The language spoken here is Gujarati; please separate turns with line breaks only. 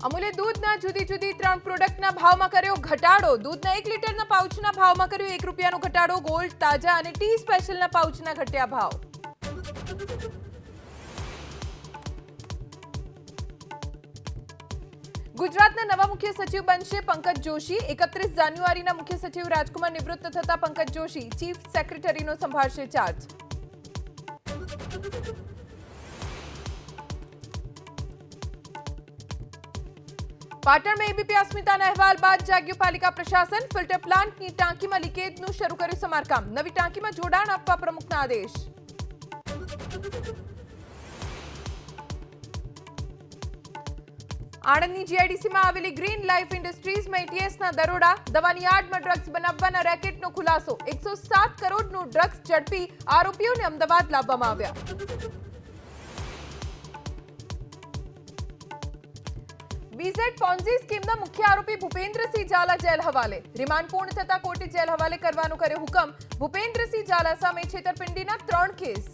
અમૂલે દૂધના જુદી જુદી 3 પ્રોડક્ટના ભાવમાં કર્યો ઘટાડો। દૂધના 1 લીટરના પાઉચના ભાવમાં કર્યો ₹1 રૂપિયાનો ઘટાડો। ગોલ્ડ તાજા અને ટી સ્પેશિયલના પાઉચના ઘટ્યા ભાવ। ગુજરાતના નવા મુખ્ય સચિવ બનશે પંકજ જોશી। 31 જાન્યુઆરીના મુખ્ય સચિવ રાજકુમાર નિવૃત્ત થતા પંકજ જોશી ચીફ સેક્રેટરીનો સંભાળશે ચાર્જ। પાટણમાં એબીપી અસ્મિતાના અહેવાલ બાદ જાગ્યું પાલિકા પ્રશાસન। ફિલ્ટર પ્લાન્ટની ટાંકીમાં લીકેજનું શરૂ કર્યું સમારકામ। નવી ટાંકીમાં જોડાણ આપવા પ્રમુખના આદેશ। આણંદની જીઆઈડીસીમાં આવેલી ગ્રીન લાઈફ ઇન્ડસ્ટ્રીઝમાં એટીએસના દરોડા। દવાની આડમાં ડ્રગ્સ બનાવવાના રેકેટનો ખુલાસો। 107 કરોડનું ડ્રગ્સ ઝડપી આરોપીઓને અમદાવાદ લાવવામાં આવ્યા। બીઝેડ પોન્ઝી સ્કીમના મુખ્ય આરોપી ભૂપેન્દ્રસિંહ ઝાલા જેલ હવાલે। રિમાન્ડ પૂર્ણ થતા કોર્ટે જેલ હવાલે કરવાનો કર્યો હુકમ। ભૂપેન્દ્રસિંહ ઝાલા સામે છેતરપિંડીના 3 કેસ।